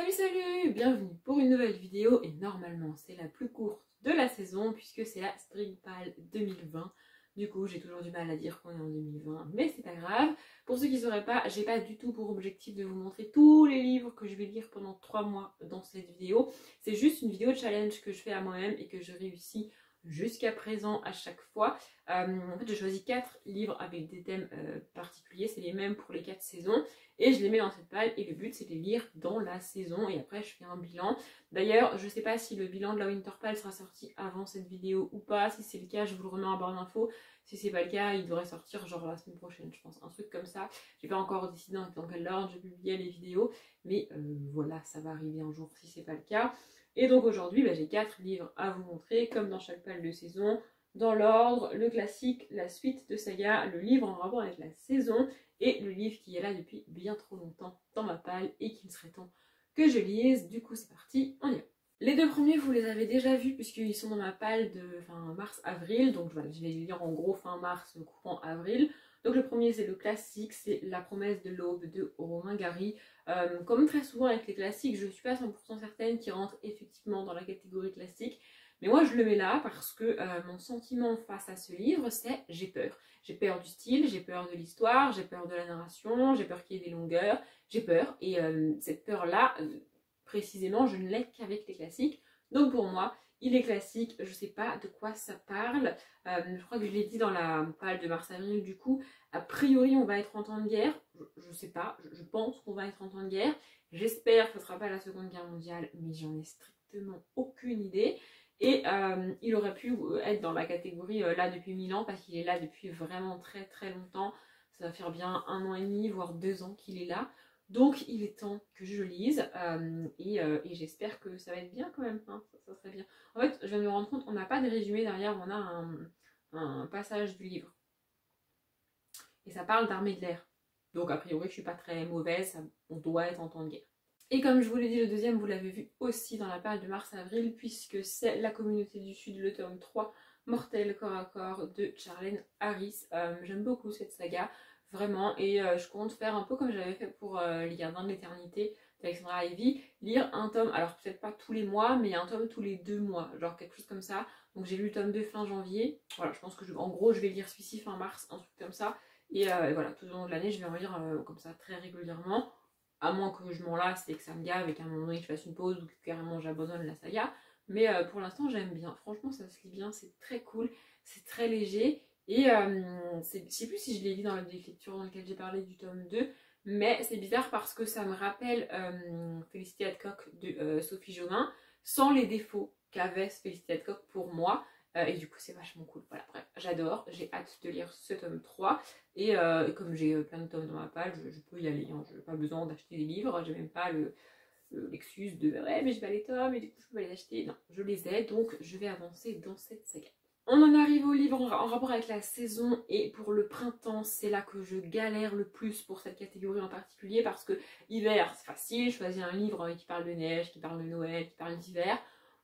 Salut salut, bienvenue pour une nouvelle vidéo et normalement c'est la plus courte de la saison puisque c'est la Springpal 2020. Du coup j'ai toujours du mal à dire qu'on est en 2020 mais c'est pas grave. Pour ceux qui ne sauraient pas, j'ai pas du tout pour objectif de vous montrer tous les livres que je vais lire pendant 3 mois dans cette vidéo. C'est juste une vidéo challenge que je fais à moi-même et que je réussis jusqu'à présent à chaque fois. En fait je choisis 4 livres avec des thèmes particuliers, c'est les mêmes pour les 4 saisons. Et je les mets dans cette palle et le but c'est de les lire dans la saison et après je fais un bilan. D'ailleurs je sais pas si le bilan de la Winterpale sera sorti avant cette vidéo ou pas. Si c'est le cas je vous le remets en barre d'infos. Si c'est pas le cas il devrait sortir genre la semaine prochaine je pense. Un truc comme ça. J'ai pas encore décidé dans quel ordre je publiais les vidéos. Mais voilà ça va arriver un jour si c'est pas le cas. Et donc aujourd'hui j'ai 4 livres à vous montrer comme dans chaque palle de saison. Dans l'ordre, le classique, la suite de saga, le livre en rapport avec la saison et le livre qui est là depuis bien trop longtemps dans ma palle et qu'il serait temps que je lise. Du coup c'est parti, on y va. Les deux premiers vous les avez déjà vus puisqu'ils sont dans ma palle de fin mars-avril, donc voilà, je vais les lire en gros fin mars, courant avril. Donc le premier c'est le classique, c'est La promesse de l'aube de Romain Gary. Comme très souvent avec les classiques, je ne suis pas 100% certaine qu'ils rentrent effectivement dans la catégorie classique. Mais moi je le mets là parce que mon sentiment face à ce livre c'est j'ai peur. J'ai peur du style, j'ai peur de l'histoire, j'ai peur de la narration, j'ai peur qu'il y ait des longueurs, j'ai peur. Et cette peur-là, précisément, je ne l'ai qu'avec les classiques. Donc pour moi, il est classique, je ne sais pas de quoi ça parle. Je crois que je l'ai dit dans la palle de mars-avril du coup. A priori on va être en temps de guerre, je ne sais pas, je pense qu'on va être en temps de guerre. J'espère que ce ne sera pas la Seconde Guerre mondiale, mais j'en ai strictement aucune idée. Et il aurait pu être dans la catégorie là depuis 1000 ans parce qu'il est là depuis vraiment très très longtemps. Ça va faire bien 1 an et demi, voire 2 ans qu'il est là. Donc il est temps que je le lise et j'espère que ça va être bien quand même, hein, ça serait bien. En fait, je viens de me rendre compte, on n'a pas de résumé derrière, on a un passage du livre. Et ça parle d'armée de l'air. Donc a priori je suis pas très mauvaise, on doit être en temps de guerre. Et comme je vous l'ai dit, le deuxième, vous l'avez vu aussi dans la page de mars-avril, puisque c'est La communauté du Sud, le tome 3, Mortel corps à corps de Charlène Harris. J'aime beaucoup cette saga, vraiment, et je compte faire un peu comme j'avais fait pour Les Gardiens de l'Éternité d'Alexandra Ivy, lire un tome, alors peut-être pas tous les mois, mais un tome tous les 2 mois, genre quelque chose comme ça. Donc j'ai lu le tome 2 fin janvier, voilà, je pense que en gros je vais lire celui-ci fin mars, un truc comme ça, et voilà, tout au long de l'année je vais en lire comme ça très régulièrement. À moins que je m'en lasse et que ça me gave et qu'à un moment donné je fasse une pause ou que carrément j'abandonne la saga. Mais pour l'instant j'aime bien, franchement ça se lit bien, c'est très cool, c'est très léger. Et je sais plus si je l'ai dit dans la lecture dans laquelle j'ai parlé du tome 2, mais c'est bizarre parce que ça me rappelle Félicité Hadcock de Sophie Jomain, sans les défauts qu'avait Félicité Hadcock pour moi. Et du coup c'est vachement cool, voilà, bref, j'adore, j'ai hâte de lire ce tome 3 et comme j'ai plein de tomes dans ma palle, je peux y aller, hein. Je n'ai pas besoin d'acheter des livres, j'ai même pas l'excuse de ouais mais j'ai pas les tomes et du coup je peux pas les acheter, non, je les ai, donc je vais avancer dans cette saga. On en arrive au livre en rapport avec la saison et pour le printemps, c'est là que je galère le plus pour cette catégorie en particulier parce que hiver c'est facile, choisir un livre qui parle de neige, qui parle de Noël, qui parle d'hiver.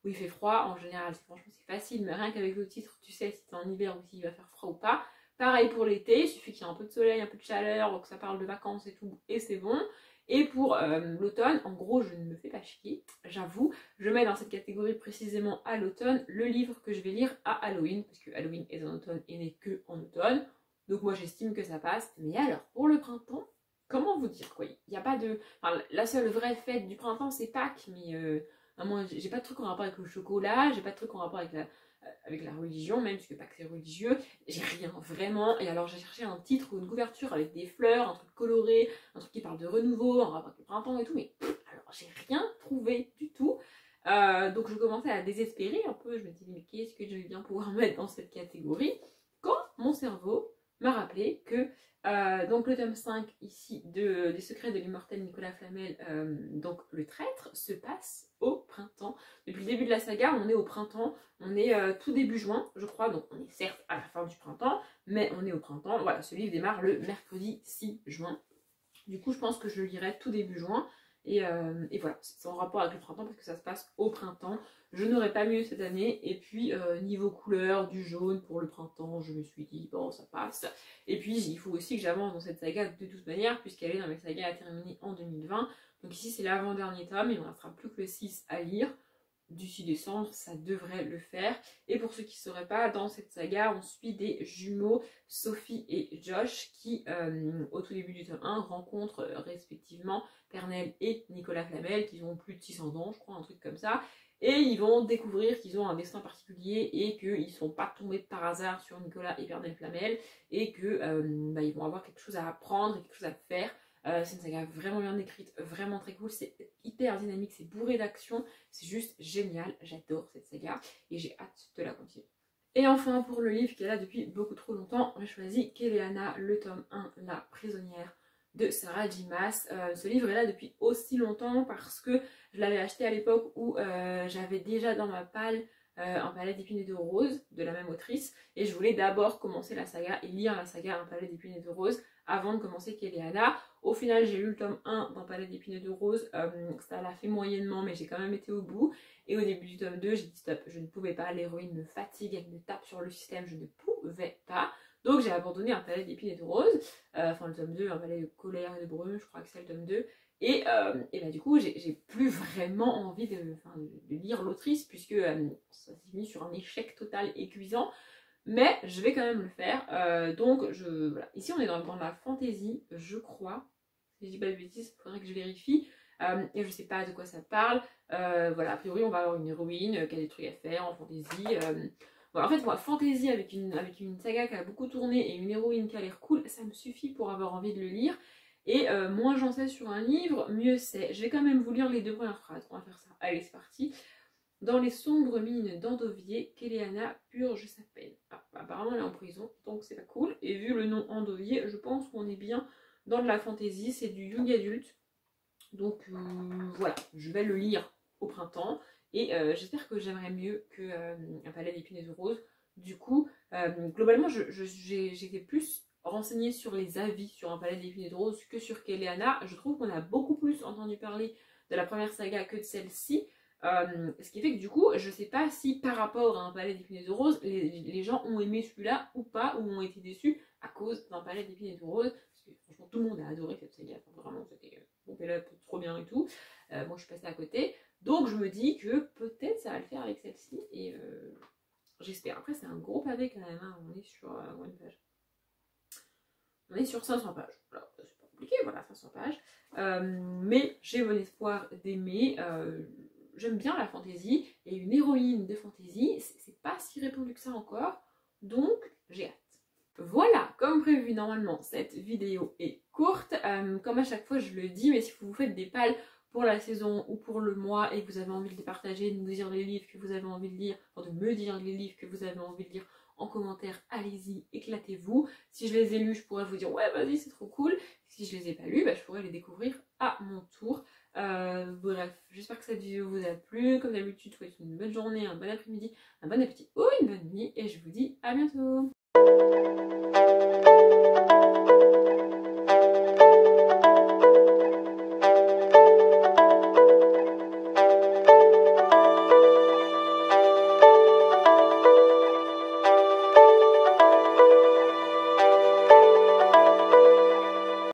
Où il fait froid, en général, franchement c'est facile, mais rien qu'avec le titre, tu sais si c'est en hiver ou s'il va faire froid ou pas. Pareil pour l'été, il suffit qu'il y ait un peu de soleil, un peu de chaleur, que ça parle de vacances et tout, et c'est bon. Et pour l'automne, en gros, je ne me fais pas chier, j'avoue. Je mets dans cette catégorie précisément à l'automne le livre que je vais lire à Halloween, parce que Halloween est en automne et n'est que en automne. Donc moi j'estime que ça passe. Mais alors, pour le printemps, comment vous dire quoi? Il n'y a pas de... Enfin, la seule vraie fête du printemps, c'est Pâques, mais... moi, j'ai pas de truc en rapport avec le chocolat, j'ai pas de truc en rapport avec la religion, même parce que pas que c'est religieux, j'ai rien vraiment. Et alors j'ai cherché un titre ou une couverture avec des fleurs, un truc coloré, un truc qui parle de renouveau, en rapport avec le printemps et tout, mais alors j'ai rien trouvé du tout. Donc je commençais à désespérer un peu, je me disais mais qu'est-ce que je vais bien pouvoir mettre dans cette catégorie, quand mon cerveau m'a rappelé que donc le tome 5 ici des secrets de l'immortel Nicolas Flamel, donc le traître, se passe au printemps. Depuis le début de la saga, on est au printemps, on est tout début juin, je crois, donc on est certes à la fin du printemps, mais on est au printemps. Voilà, ce livre démarre le mercredi 6 juin. Du coup, je pense que je le lirai tout début juin. Et voilà, c'est en rapport avec le printemps parce que ça se passe au printemps. Je n'aurais pas mieux cette année. Et puis niveau couleur, du jaune pour le printemps, je me suis dit bon ça passe. Et puis il faut aussi que j'avance dans cette saga de toute manière puisqu'elle est dans mes sagas à terminer en 2020. Donc ici c'est l'avant-dernier tome, il ne restera plus que le 6 à lire. D'ici décembre, ça devrait le faire. Et pour ceux qui ne sauraient pas, dans cette saga, on suit des jumeaux, Sophie et Josh, qui, au tout début du tome 1, rencontrent respectivement Pernelle et Nicolas Flamel, qui ont plus de 600 ans, je crois, un truc comme ça. Et ils vont découvrir qu'ils ont un destin particulier et qu'ils ne sont pas tombés par hasard sur Nicolas et Pernelle Flamel et qu'ils vont avoir quelque chose à apprendre et quelque chose à faire. C'est une saga vraiment bien écrite, vraiment très cool, c'est hyper dynamique, c'est bourré d'action, c'est juste génial, j'adore cette saga et j'ai hâte de la continuer. Et enfin pour le livre qui est là depuis beaucoup trop longtemps, j'ai choisi Kéléana, le tome 1, La prisonnière de Sarah J. Maas. Ce livre est là depuis aussi longtemps parce que je l'avais acheté à l'époque où j'avais déjà dans ma palle Un palais d'épines et de roses de la même autrice et je voulais d'abord commencer la saga et lire la saga Un palais d'épines et de roses avant de commencer Kéléana. Au final j'ai lu le tome 1 d'Un palais d'épines et de roses, ça l'a fait moyennement mais j'ai quand même été au bout et au début du tome 2 j'ai dit stop, je ne pouvais pas, l'héroïne me fatigue, elle me tape sur le système, je ne pouvais pas. Donc j'ai abandonné Un palais d'épines et de roses, enfin le tome 2, Un palais de colère et de brume, je crois que c'est le tome 2. Et bah, du coup, j'ai plus vraiment envie de lire l'autrice puisque ça s'est fini sur un échec total et cuisant. Mais je vais quand même le faire. Donc, voilà. Ici, on est dans la fantaisie, je crois. Si je dis pas de bêtises, il faudrait que je vérifie. Et je sais pas de quoi ça parle. Voilà, a priori, on va avoir une héroïne qui a des trucs à faire en fantaisie. Voilà, en fait, moi, fantaisie avec une saga qui a beaucoup tourné et une héroïne qui a l'air cool, ça me suffit pour avoir envie de le lire. Et moins j'en sais sur un livre, mieux c'est. Je vais quand même vous lire les 2 premières phrases. On va faire ça. Allez, c'est parti. Dans les sombres mines d'Andovier, Kéléana purge sa peine. Ah, apparemment elle est en prison, donc c'est pas cool. Et vu le nom Andovier, je pense qu'on est bien dans de la fantaisie. C'est du young adulte. Donc voilà, je vais le lire au printemps. Et j'espère que j'aimerais mieux que Un palais d'épines et de roses. Du coup, globalement, j'étais plus renseignée sur les avis sur Un palais d'épines et de roses que sur Kéléana. Je trouve qu'on a beaucoup plus entendu parler de la première saga que de celle-ci. Ce qui fait que du coup, je sais pas si par rapport à Un palais d'épines et de roses, les gens ont aimé celui-là ou pas, ou ont été déçus à cause d'Un palais d'épines et de roses. Parce que franchement, tout le monde a adoré cette saga. Enfin, vraiment, c'était trop bien et tout. Moi, je suis passée à côté. Donc, je me dis que peut-être ça va le faire avec celle-ci. Et j'espère. Après, c'est un gros pavé quand même. Hein. On est sur une page. On est sur 500 pages. Alors, c'est pas compliqué, voilà, 500 pages. Mais j'ai bon espoir d'aimer. J'aime bien la fantaisie. Et une héroïne de fantaisie, c'est pas si répandu que ça encore. Donc, j'ai hâte. Voilà, comme prévu, normalement, cette vidéo est courte. Comme à chaque fois, je le dis, mais si vous faites des pales pour la saison ou pour le mois et que vous avez envie de les partager, de nous dire les livres que vous avez envie de lire, enfin de me dire les livres que vous avez envie de lire en commentaire, allez-y, éclatez-vous. Si je les ai lus, je pourrais vous dire ouais, vas-y, c'est trop cool. Si je les ai pas lus, je pourrais les découvrir à mon tour. Bref, j'espère que cette vidéo vous a plu. Comme d'habitude, je vous souhaite une bonne journée, un bon après-midi, un bon appétit ou une bonne nuit et je vous dis à bientôt.